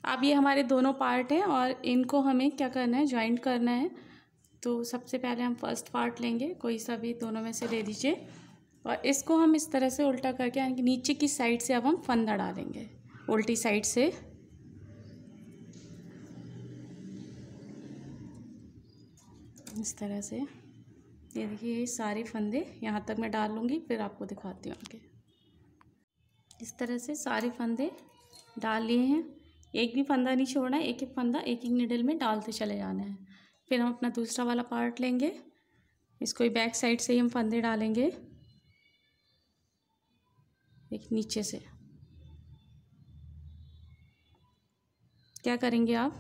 अब ये हमारे दोनों पार्ट हैं और इनको हमें क्या करना है, जॉइंट करना है। तो सबसे पहले हम फर्स्ट पार्ट लेंगे, कोई सा भी दोनों में से ले लीजिए, और इसको हम इस तरह से उल्टा करके यानी कि नीचे की साइड से अब हम फंदा डालेंगे, उल्टी साइड से। इस तरह से ये देखिए, ये सारे फंदे यहाँ तक मैं डाल लूँगी, फिर आपको दिखाती हूँ आगे। इस तरह से सारे फंदे डाल लिए हैं, एक भी फंदा नहीं छोड़ना है, एक एक फंदा एक एक निडल में डालते चले जाना है। फिर हम अपना दूसरा वाला पार्ट लेंगे, इसको ही बैक साइड से ही हम फंदे डालेंगे, एक नीचे से। क्या करेंगे आप,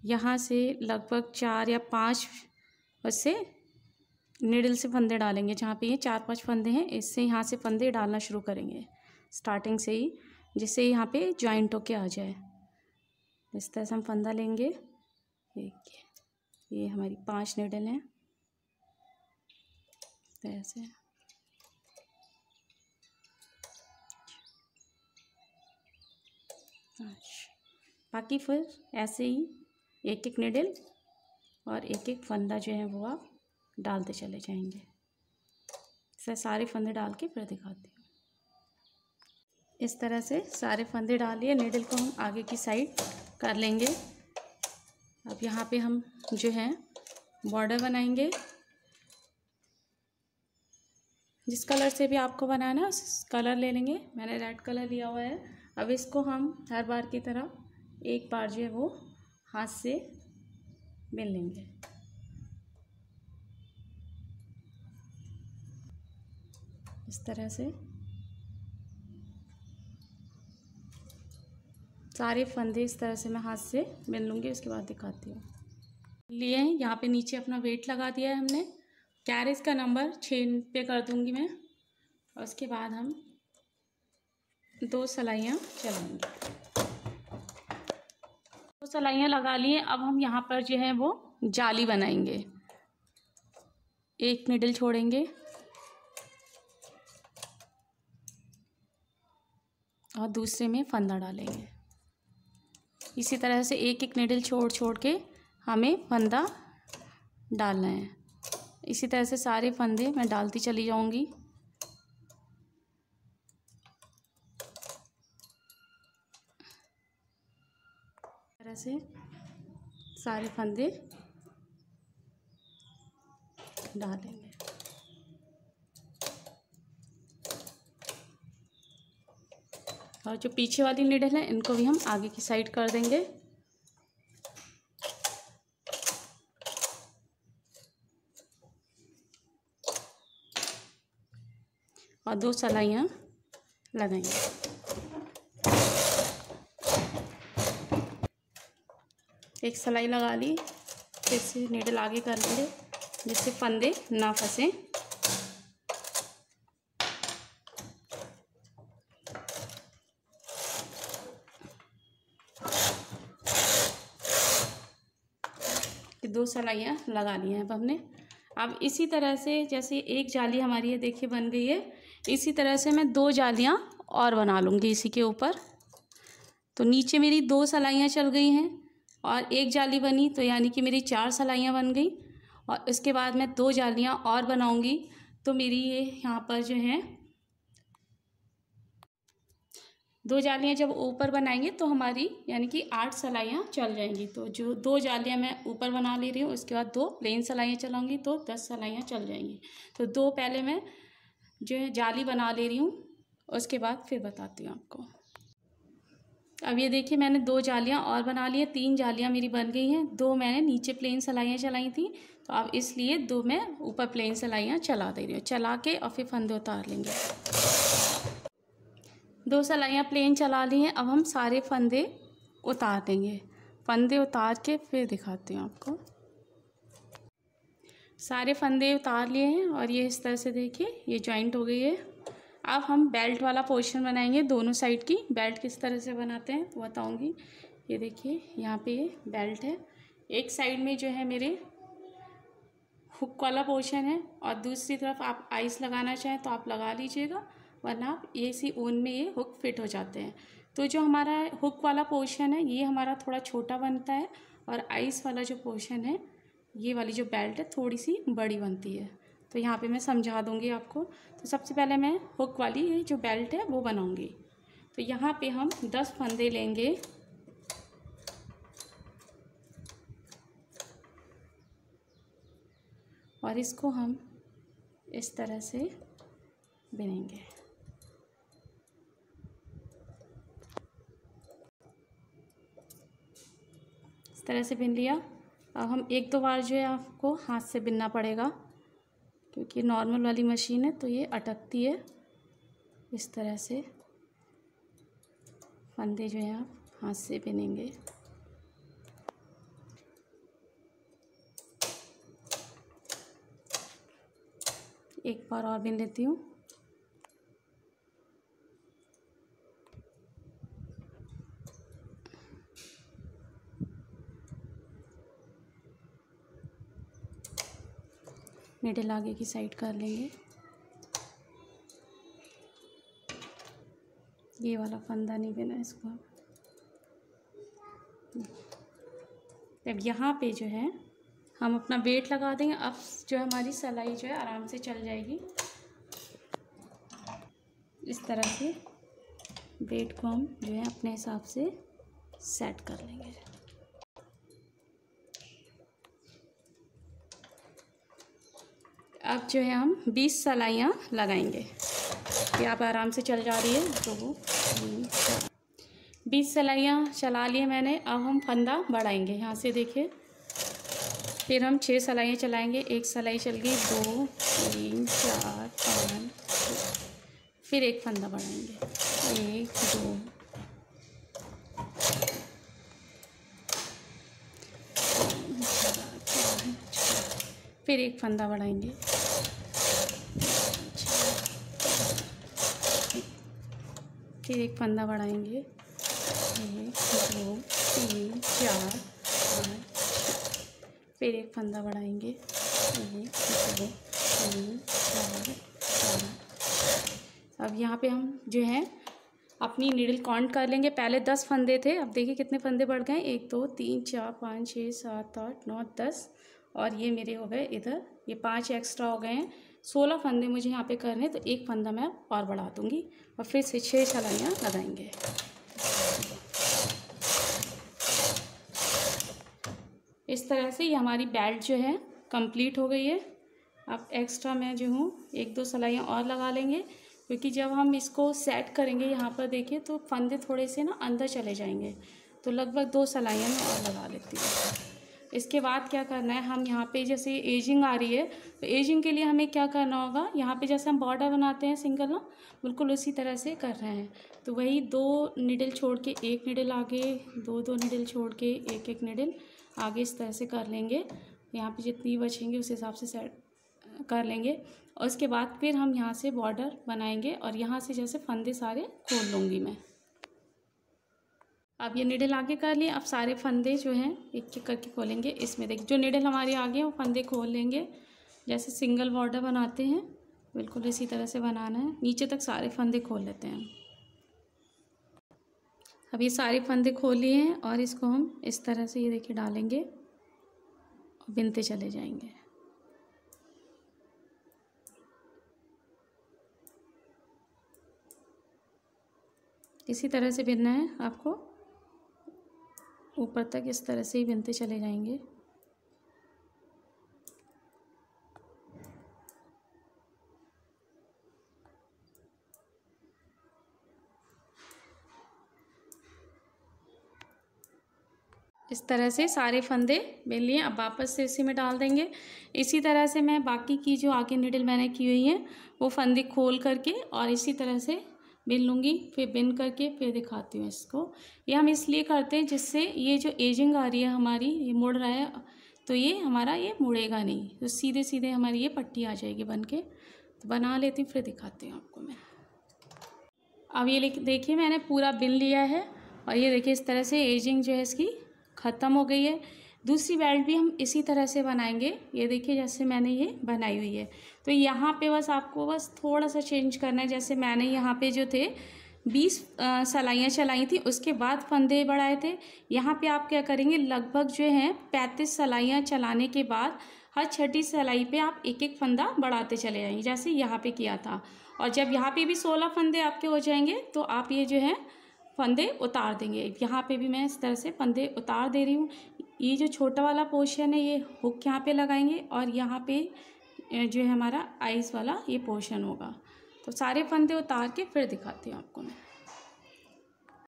यहाँ से लगभग 4 या 5 उससे निडल से फंदे डालेंगे, जहाँ पे ये 4-5 फंदे हैं, इससे यहाँ से फंदे डालना शुरू करेंगे स्टार्टिंग से ही, जिससे यहाँ पे जॉइंट होके आ जाए। इस तरह से हम फंदा लेंगे, ये हमारी 5 निडल हैं, ऐसे। बाकी फिर ऐसे ही एक एक निडल और एक एक फंदा जो है वो आप डालते चले जाएंगे। इसे सारे फंदे डाल के फिर दिखाती हूँ। इस तरह से सारे फंदे डालिए, निडल को हम आगे की साइड कर लेंगे। अब यहाँ पे हम जो है बॉर्डर बनाएंगे, जिस कलर से भी आपको बनाना है उस कलर ले लेंगे। मैंने रेड कलर लिया हुआ है। अब इसको हम हर बार की तरह एक बार जो है वो हाथ से बिन लेंगे। इस तरह से सारे फंदे इस तरह से मैं हाथ से बिन लूँगी, उसके बाद दिखाती हूँ। लिए हैं, यहाँ पे नीचे अपना वेट लगा दिया है हमने, कैरेज का नंबर 6 पे कर दूँगी मैं, और उसके बाद हम 2 सिलाइयाँ चलाएंगे। 2 सिलाइयाँ लगा लिए। अब हम यहाँ पर जो है वो जाली बनाएंगे, एक निडल छोड़ेंगे और दूसरे में फंदा डालेंगे। इसी तरह से एक एक निडल छोड़ छोड़ के हमें फंदा डालना है। इसी तरह से सारे फंदे मैं डालती चली जाऊंगी। इस तरह से सारे फंदे डालेंगे। और जो पीछे वाली निडल है इनको भी हम आगे की साइड कर देंगे। और 2 सिलाइयाँ लगाएंगे। एक सिलाई लगा ली, फिर से निडल आगे कर लेंगे जिससे फंदे ना फंसे। दो सिलाइयाँ लगा ली हैं अब हमने। अब इसी तरह से जैसे एक जाली हमारी ये देखिए बन गई है, इसी तरह से मैं 2 जालियाँ और बना लूँगी इसी के ऊपर। तो नीचे मेरी 2 सिलाइयाँ चल गई हैं और एक जाली बनी, तो यानी कि मेरी 4 सिलाइयाँ बन गई। और इसके बाद मैं 2 जालियाँ और बनाऊँगी, तो मेरी ये यहाँ पर जो है 2 जालियाँ जब ऊपर बनाएंगे तो हमारी यानी कि 8 सिलाइयाँ चल जाएंगी। तो जो 2 जालियाँ मैं ऊपर बना ले रही हूँ, उसके बाद 2 प्लेन सिलाइयाँ चलाऊँगी तो 10 सिलाइयाँ चल जाएंगी। तो 2 पहले मैं जो है जाली बना ले रही हूँ, उसके बाद फिर बताती हूँ आपको। अब ये देखिए मैंने 2 जालियाँ और बना ली है, 3 जालियाँ मेरी बन गई हैं। 2 मैंने नीचे प्लेन सिलाइयाँ चलाई थी, तो अब इसलिए 2 मैं ऊपर प्लेन सिलाइयाँ चला दे रही हूँ। चला के और फिर फंदे उतार लेंगे। 2 सिलाइयाँ प्लेन चला ली हैं, अब हम सारे फंदे उतार देंगे। फंदे उतार के फिर दिखाती हूँ आपको। सारे फंदे उतार लिए हैं और ये इस तरह से देखिए ये जॉइंट हो गई है। अब हम बेल्ट वाला पोर्शन बनाएंगे दोनों साइड की। बेल्ट किस तरह से बनाते हैं तो बताऊंगी। ये देखिए यहाँ पे ये बेल्ट है, एक साइड में जो है मेरे हुक वाला पोर्शन है और दूसरी तरफ आप आइस लगाना चाहें तो आप लगा लीजिएगा, वरना आप ये सी ऊन में ये हुक फिट हो जाते हैं। तो जो हमारा हुक वाला पोर्शन है ये हमारा थोड़ा छोटा बनता है, और आइस वाला जो पोर्शन है, ये वाली जो बेल्ट है, थोड़ी सी बड़ी बनती है। तो यहाँ पे मैं समझा दूँगी आपको। तो सबसे पहले मैं हुक वाली ये जो बेल्ट है वो बनाऊँगी। तो यहाँ पे हम 10 फंदे लेंगे, और इसको हम इस तरह से बिनेंगे। इस तरह से बिन लिया। अब हम 1-2 बार जो है आपको हाथ से बिनना पड़ेगा, क्योंकि नॉर्मल वाली मशीन है तो ये अटकती है। इस तरह से फंदे जो हैं आप हाथ से बिनेंगे। एक बार और बिन लेती हूँ। नीडल आगे की साइड कर लेंगे। ये वाला फंदा नहीं बिना इसको। अब यहाँ पे जो है हम अपना वेट लगा देंगे। अब जो हमारी सिलाई जो है आराम से चल जाएगी। इस तरह से वेट को हम जो है अपने हिसाब से सेट कर लेंगे। अब जो है हम 20 सिलाइयाँ लगाएंगे। ये आप आराम से चल जा रही है। 2 3 4 20 सिलाइयाँ चला लिए मैंने। अब हम फंदा बढ़ाएंगे। यहाँ से देखिए, फिर हम 6 सिलाइयाँ चलाएंगे। एक सिलाई चल गई, 2 3 4 5, फिर एक फंदा बढ़ाएंगे, 1 2 फिर एक फंदा बढ़ाएंगे, फिर एक फंदा बढ़ाएंगे, 1 2 3 4 5, फिर एक फंदा बढ़ाएंगे, 1 2 3 4 5। अब यहाँ पे हम जो है अपनी नीडल काउंट कर लेंगे। पहले 10 फंदे थे, अब देखिए कितने फंदे बढ़ गए। 1 2 3 4 5 6 7 8 9 10, और ये मेरे हो गए इधर, ये 5 एक्स्ट्रा हो गए हैं। 16 फंदे मुझे यहाँ पे करने, तो एक फंदा मैं और बढ़ा दूँगी और फिर से 6 सिलाइयाँ लगाएंगे। इस तरह से ये हमारी बेल्ट जो है कंप्लीट हो गई है। अब एक्स्ट्रा मैं जो हूँ 1-2 सिलाइयाँ और लगा लेंगे, क्योंकि जब हम इसको सेट करेंगे यहाँ पर देखिए तो फंदे थोड़े से ना अंदर चले जाएंगे। तो लगभग 2 सिलाइयाँ मैं और लगा लेती हूँ। इसके बाद क्या करना है, हम यहाँ पे जैसे एजिंग आ रही है, तो एजिंग के लिए हमें क्या करना होगा, यहाँ पे जैसे हम बॉर्डर बनाते हैं सिंगल ना, बिल्कुल उसी तरह से कर रहे हैं। तो वही 2 निडल छोड़ के 1 निडल आगे, 2 निडल छोड़ के 1 निडल आगे, इस तरह से कर लेंगे। यहाँ पे जितनी बचेंगे उस हिसाब से सेट कर लेंगे। और उसके बाद फिर हम यहाँ से बॉर्डर बनाएंगे, और यहाँ से जैसे फंदे सारे खोल लूँगी मैं। अब ये निडल आगे कर लिए। अब सारे फंदे जो हैं एक एक करके खोलेंगे। इसमें देखिए जो निडल हमारे आगे हैं वो फंदे खोल लेंगे। जैसे सिंगल बॉर्डर बनाते हैं बिल्कुल इसी तरह से बनाना है। नीचे तक सारे फंदे खोल लेते हैं। अब ये सारे फंदे खोल लिए हैं, और इसको हम इस तरह से ये देखिए डालेंगे और बिनते चले जाएंगे। इसी तरह से बिनना है आपको, ऊपर तक इस तरह से ही बिनते चले जाएंगे। इस तरह से सारे फंदे बिन लिए। अब वापस से इसी में डाल देंगे। इसी तरह से मैं बाकी की जो आगे निडल मैंने की हुई है वो फंदे खोल करके और इसी तरह से बिन लूँगी। फिर बिन करके फिर दिखाती हूँ इसको। ये हम इसलिए करते हैं जिससे ये जो एजिंग आ रही है हमारी, ये मुड़ रहा है तो ये हमारा ये मुड़ेगा नहीं, तो सीधे सीधे हमारी ये पट्टी आ जाएगी बन के। तो बना लेती हूँ फिर दिखाती हूँ आपको मैं। अब ये देखिए मैंने पूरा बिन लिया है, और ये देखिए इस तरह से एजिंग जो है इसकी ख़त्म हो गई है। दूसरी बेल्ट भी हम इसी तरह से बनाएंगे। ये देखिए जैसे मैंने ये बनाई हुई है। तो यहाँ पे बस आपको बस थोड़ा सा चेंज करना है। जैसे मैंने यहाँ पे जो थे 20 सलाइयाँ चलाई थी, उसके बाद फंदे बढ़ाए थे। यहाँ पे आप क्या करेंगे, लगभग जो है 35 सलाइयाँ चलाने के बाद हर छठी सलाई पे आप एक एक फंदा बढ़ाते चले जाएंगे, जैसे यहाँ पे किया था। और जब यहाँ पे भी 16 फंदे आपके हो जाएंगे तो आप ये जो है फंदे उतार देंगे। यहाँ पे भी मैं इस तरह से फंदे उतार दे रही हूँ। ये जो छोटा वाला पोर्शन है ये हुक यहाँ पे लगाएंगे और यहाँ पे जो है हमारा आइस वाला ये पोर्शन होगा। तो सारे फंदे उतार के फिर दिखाती हूँ आपको मैं।